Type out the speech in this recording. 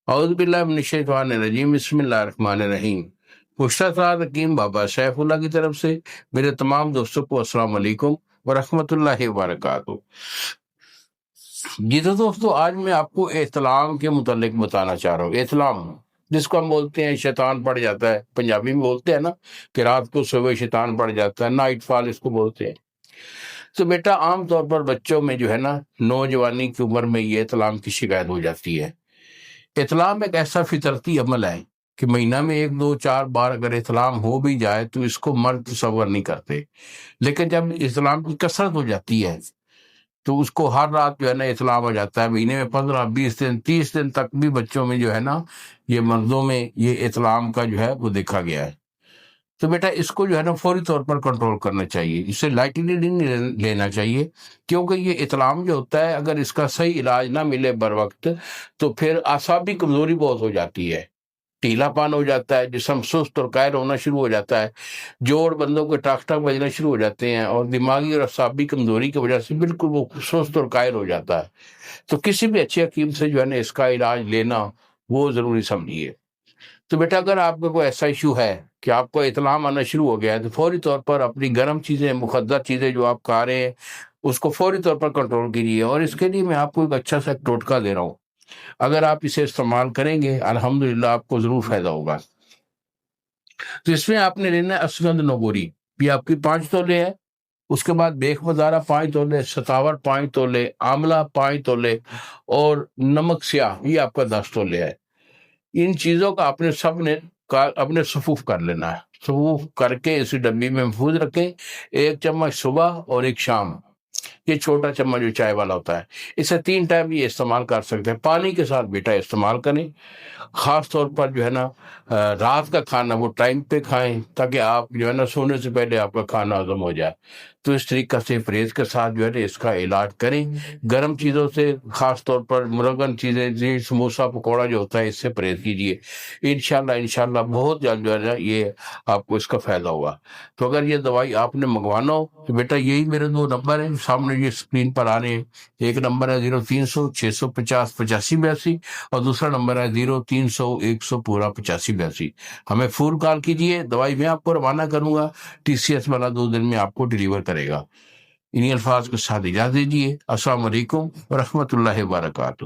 اعوذ باللہ من الشیطان الرجیم، بسم اللہ الرحمن الرحیم۔ مشتاق حکیم بابا سیف اللہ کی طرف سے میرے تمام دوستوں کو السلام علیکم ورحمۃ اللہ وبرکاتہ۔ جی تو دوستو، آج میں آپ کو احتلام کے متعلق بتانا چاہ رہا ہوں۔ احتلام جس کو ہم بولتے ہیں شیطان پڑ جاتا ہے، پنجابی میں بولتے ہیں نا کہ رات کو صبح شیطان پڑ جاتا ہے، نائٹ فال اس کو بولتے ہیں۔ تو بیٹا عام طور پر بچوں میں جو ہے نا، نوجوانی کی عمر میں یہ احتلام کی شکایت ہو جاتی ہے۔ احتلام ایک ایسا فطرتی عمل ہے کہ مہینہ میں 1 2 4 بار اگر احتلام ہو بھی جائے تو اس کو مرد تصور نہیں کرتے، لیکن جب احتلام کی کثرت ہو جاتی ہے تو اس کو ہر رات جو ہے نا احتلام ہو جاتا ہے۔ مہینے میں 15 20 دن 30 دن تک بھی بچوں میں جو ہے نا، یہ مردوں میں یہ احتلام کا جو ہے وہ دیکھا گیا ہے۔ تو بیٹا اس کو جو ہے نا فوری طور پر کنٹرول کرنا چاہیے، اسے لائٹلی نہیں لینا چاہیے، کیونکہ یہ احتلام جو ہوتا ہے اگر اس کا صحیح علاج نہ ملے بر وقت تو پھر اعصابی کمزوری بہت ہو جاتی ہے، ٹھیلا پان ہو جاتا ہے، جسم سست اور قائر ہونا شروع ہو جاتا ہے، جوڑ بندوں کے ٹاک ٹاک بجنا شروع ہو جاتے ہیں، اور دماغی اور اعصابی کمزوری کی وجہ سے بالکل وہ سست اور قائر ہو جاتا ہے۔ تو کسی بھی اچھے حکیم سے جو ہے نا اس کا علاج لینا وہ ضروری سمجھیے۔ تو بیٹا اگر آپ کا کوئی ایسا ایشو ہے کہ آپ کو احتلام آنا شروع ہو گیا ہے تو فوری طور پر اپنی گرم چیزیں، مخدر چیزیں جو آپ کھا رہے ہیں اس کو فوری طور پر کنٹرول کیجیے، اور اس کے لیے میں آپ کو ایک اچھا سا ٹوٹکا دے رہا ہوں۔ اگر آپ اسے استعمال کریں گے الحمدللہ آپ کو ضرور فائدہ ہوگا۔ تو اس میں آپ نے لینا ہے اشگند نوگوری، یہ آپ کی 5 تولے ہے، اس کے بعد بیخ مزارہ 5 تولے، ستاور 5 تولے، آملہ 5 تولے، اور نمک سیاہ یہ آپ کا 10 تولے ہے۔ ان چیزوں کا آپ نے سب نے اپنے صفوف کر لینا ہے، صفوف کر کے اسی ڈبی میں محفوظ رکھیں۔ 1 چمچ صبح اور 1 شام، یہ چھوٹا چمچ جو چائے والا ہوتا ہے، اسے 3 ٹائم یہ استعمال کر سکتے ہیں۔ پانی کے ساتھ بیٹا استعمال کریں، خاص طور پر جو ہے نا رات کا کھانا وہ ٹائم پہ کھائیں تاکہ آپ جو ہے نا سونے سے پہلے آپ کا کھانا ہضم ہو جائے۔ تو اس طریقہ سے پرہیز کے ساتھ جو ہے نا اس کا علاج کریں۔ گرم چیزوں سے، خاص طور پر مرغن چیزیں، سموسا پکوڑا جو ہوتا ہے، اس سے پرہیز کیجیے۔ انشاءاللہ بہت جلد جو ہے نا یہ آپ کو اس کا فائدہ ہوگا۔ تو اگر یہ دوائی آپ نے منگوانا ہو تو بیٹا یہی میرے 2 نمبر ہیں سامنے یہ اسکرین پر آ رہے ہیں۔ ایک نمبر ہے 0300 650 8582، اور دوسرا نمبر ہے 0300 100 پورا 8582۔ ہمیں فون کال کیجیے، دوائی میں آپ کو روانہ کروں گا، TCS والا 2 دن میں آپ کو ڈیلیور کرے گا۔ انہی الفاظ کے ساتھ اجازت دیجیے۔ السلام علیکم ورحمۃ اللہ وبرکاتہ۔